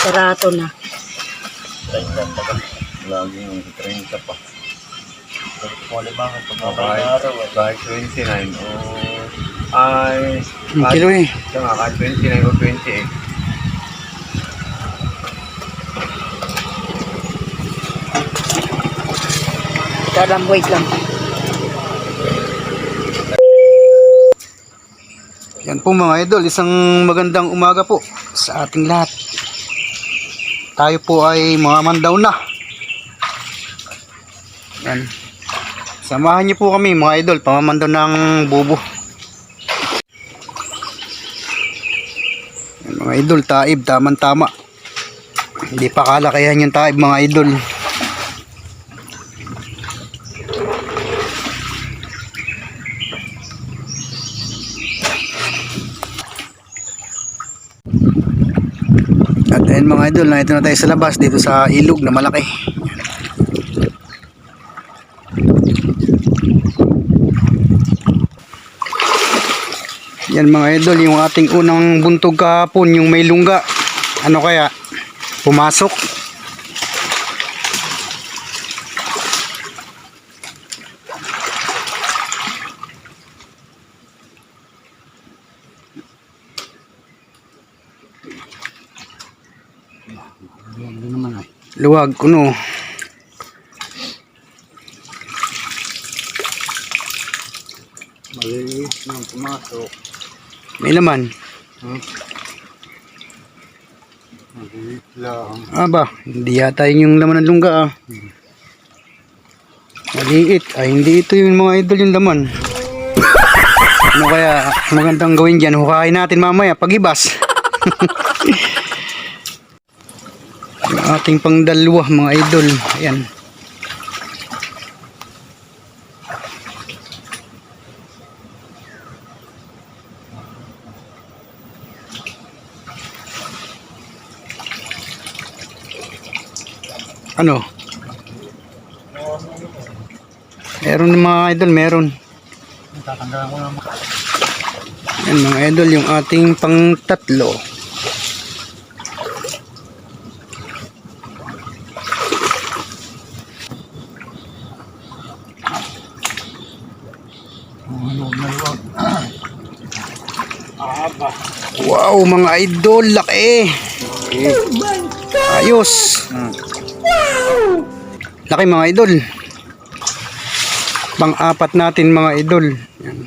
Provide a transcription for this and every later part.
Sarato na. 30 pa ka. Laging 30 pa. Kahit 29 o ay kilo eh. kahit 29 o 28. Ito lang, wait lang. Yan po mga idol, isang magandang umaga po sa ating lahat. Tayo po ay mamandaw na. Yan. Samahan niyo po kami mga idol, pamamandaw ng bubo. Yan, mga idol, taib, tamang-tama. Hindi pa kalakayan yung taib mga idol. At ayun mga idol, nandito na tayo sa labas dito sa ilog na malaki. Yan mga idol, yung ating unang buntog kahapon, yung may lungga. Ano kaya? Pumasok? Luwag, kuno. Malinis nang pumasok. May laman. Malinis lang. Aba, hindi yata yun yung laman ng lungga ah. Maliit. Ay, hindi ito yung mga idol yung laman. Ano kaya magandang gawin dyan? Hukain natin mamaya pag-ibas. Yung ating pangdalwa mga idol. Ayan. Ano? Meron mga idol, meron. Yan mga idol, yung ating pang tatlo. Wow mga idol, laki. Ayos. Laki mga idol. Pang-apat natin mga idol. Yan.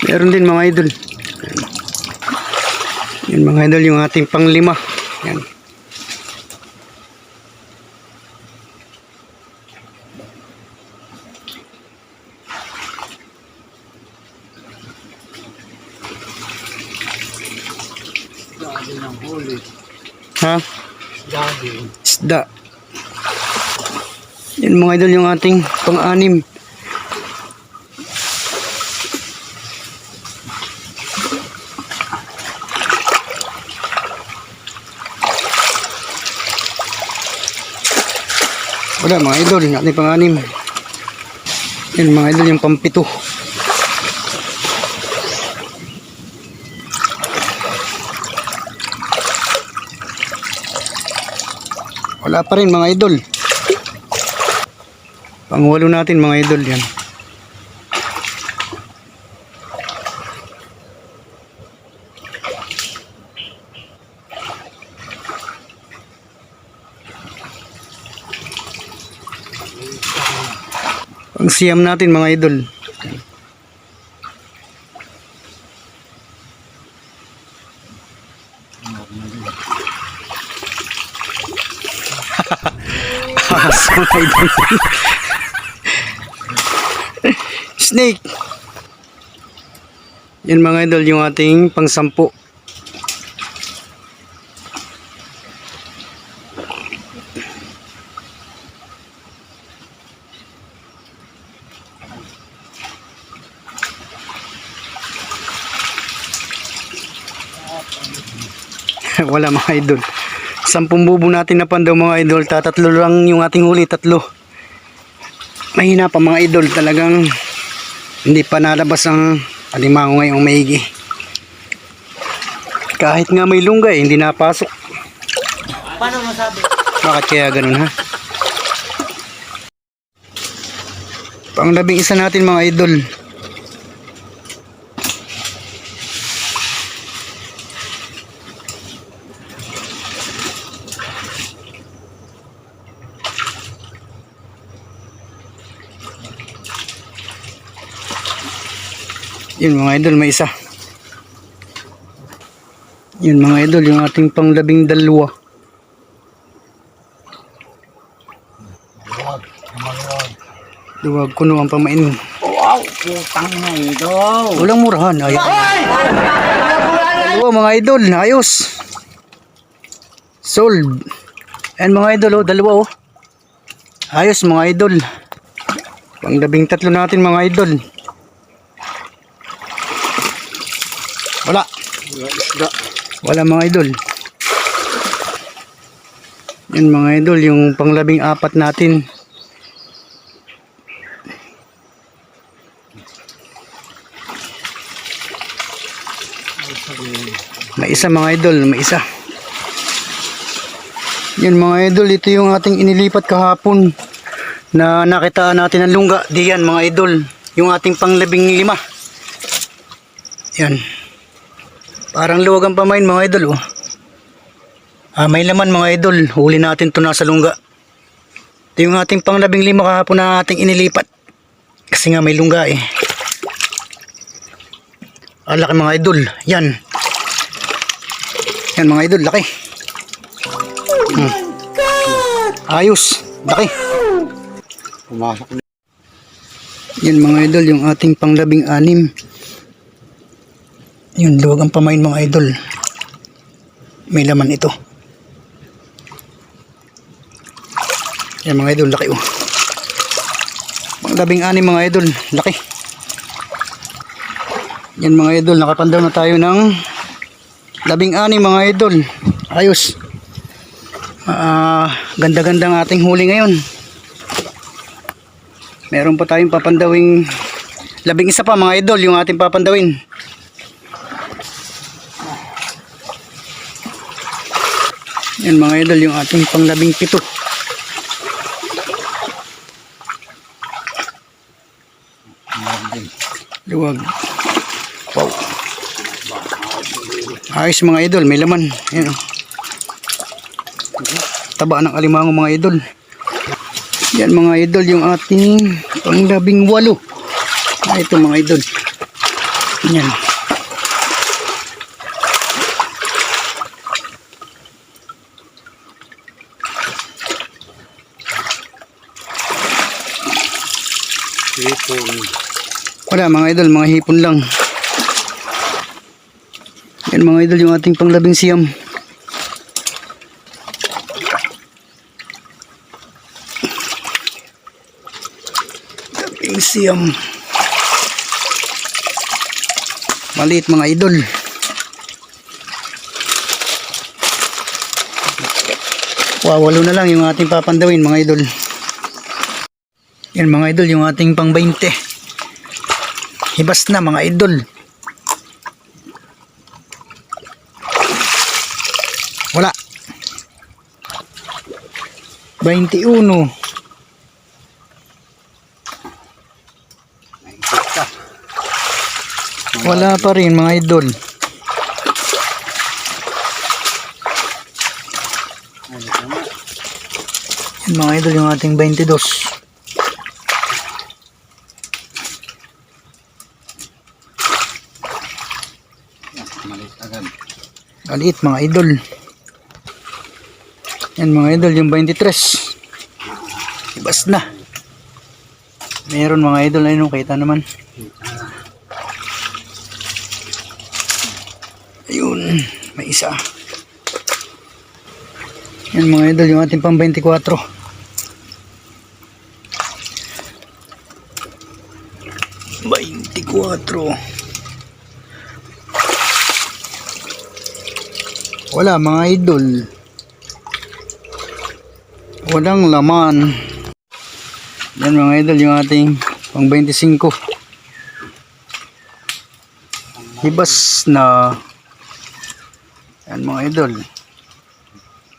Meron din mga idol. Yan mga idol, yung ating pang-5. Yan. Ha? Isda. Yan mga idol, yung ating pang-6. Wala mga idol, yung ating pang-6. Yan mga idol, yung pang-7. Wala pa rin mga idol. Pang-8 natin mga idol yan. Pang-9 natin mga idol. Aso idol. Snake. Yan mga idol, yung ating pang-10. Wala mga idol. 10 bubo natin na pandaw mga idol. Tatatlo lang yung ating huli, 3. Mahina pa mga idol, talagang hindi pa nalabas ang alimango ngayong maigi. Kahit nga may lunggay, hindi napasok. Paano masabi? Bakit kaya ganun ha? Pang 11 natin mga idol. Yun mga idol, may isa. Yun mga idol, yung ating pang 12. Duwag kuno ang pamain. Wow, putang na ito. Walang murahan. Ay. Dalawa mga idol, ayos. Sold. Ayan mga idol, oh, dalawa oh. Ayos mga idol. Pang 13 natin mga idol. Wala. Wala mga idol. Yan mga idol, yung pang 14 natin. May isa mga idol, may isa. Yan mga idol, ito yung ating inilipat kahapon na nakitaan natin ng lungga. Diyan mga idol, yung ating pang 15. Yan. Parang luwag ang pamain mga idol oh. May laman mga idol. Huli natin to nasa lungga. Ito yung ating pang 15 kahapon na ating inilipat. Kasi nga may lungga eh. Laki mga idol. Yan. Yan mga idol, laki. Ayos, laki. Pumasok na. Yan mga idol, yung ating pang 16. Yun, luwag ang pamain mga idol. May laman ito. Yan mga idol, laki oh. Pang 16 mga idol, laki. Yan mga idol, nakapandaw na tayo ng 16 mga idol. Ayos. Ganda-ganda ang ating huli ngayon. Meron pa tayong papandawing 11 pa mga idol, yung ating papandawin. Yan mga idol, yung ating pang 17. Luwag. Wow. Ayos mga idol, may laman. Yan oh. Taba ng alimango mga idol. Yan mga idol, yung ating pang 18. Ito mga idol. Yan. Hipon. Wala mga idol, mga hipon lang. Yan mga idol, yung ating pang 19. Siyam. Maliit mga idol. Wow, 8 na lang yung ating papandawin mga idol. Yan mga idol, yung ating pang 20. Hibas na mga idol. Wala. 21. Wala pa rin mga idol. Yan mga idol, yung ating 22. Maliit mga idol. Yan mga idol, yung 23. Ibas na. Meron mga idol, ayun kita naman. Ayun, may isa. Yan mga idol, yung ating pang 24. 24. Wala mga idol. Walang laman. Yan mga idol, yung ating pang 25. Hibas na. Yan mga idol.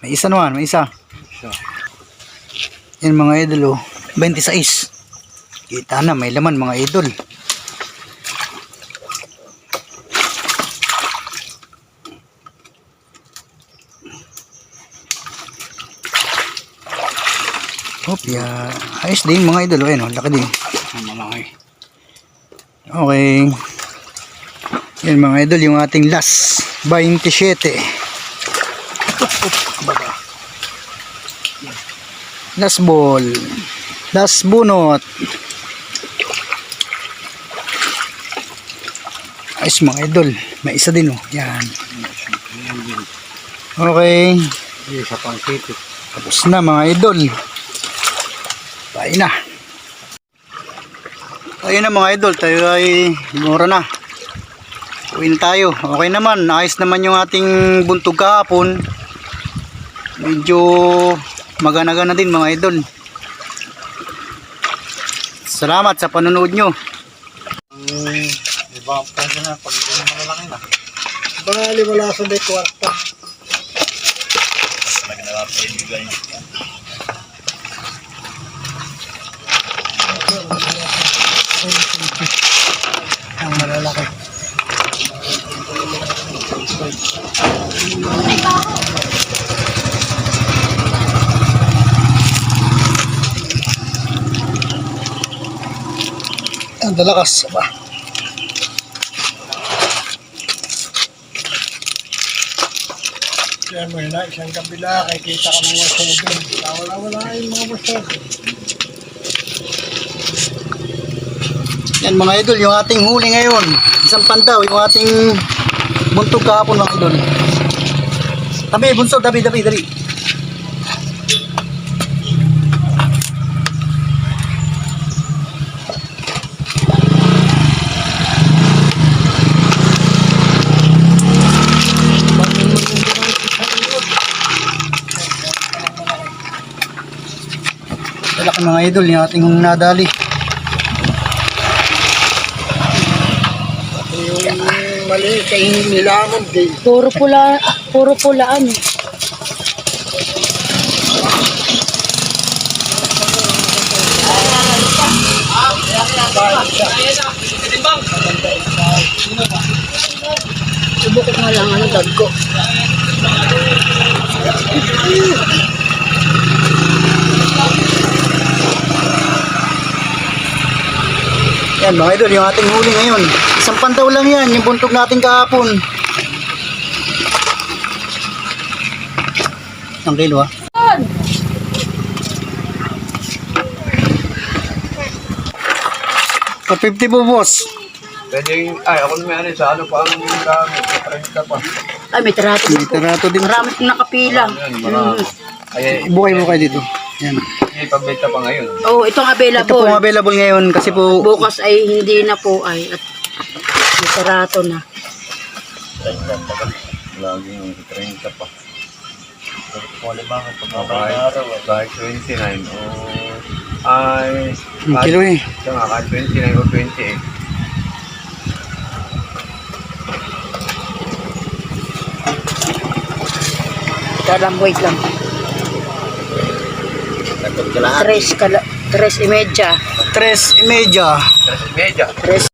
May isa naman, may isa. Yan mga idol, oh, 26. Kita na, may laman mga idol. Opya. Ayos din mga idol. Ayun, laki din. Okay. Yan mga idol, yung ating last 27. Last ball. Last bunot. Ayos mga idol. May isa din, oh. Yan. Okay. Isa pang sito. Tapos na mga idol. Tayo na. Ayun na mga idol, tayo ay mura na. Uwi na tayo. Okay naman, ayos naman yung ating buntog kahapon. Medyo magana-gana din mga idol. Salamat sa panonood nyo. Iba ang pwede na pag hindi mo malalaki na. Bali wala sa may kwarta. Naglalapay Ang malalaki. Ang dalakas ba? Kaya mo na isang kabila, kita ka mga tubig. Wala yung mga basta. Yan mga idol, yung ating huli ngayon. Isang pandaw, yung ating buntog kahapon mga idol. Tabi, bunso, tabi, dali. Talaki mga idol, yung ating nadali. Yung mali sa nilamon din. Puro pulaan. Subukot nga lang ano dagko. Yan mga idol, yung ating huli ngayon. Isang pantaw lang yan, yung buntog natin kahapon. Ang kilo, ha? Sa 50 po, boss. Pwede yung, ay, ako naman sa ano pa ang gamit, sa 30 pa. Ay, may tarato May din po. tarato din. Marami kong nakapila. Yan, marami. Ay, Bukay dito. Yan. ipabenta pa ngayon. Oh, itong Ito po available. available ngayon kasi po Bukas ay hindi na po ay at may tarato na. 30 pa. Laging 30 pa. Kahit 29 o ay ang kilo eh. kahit 29 o 28. Ito lang, wait lang. Takot ka lahat. 3:30. 3:30. 3 media. 3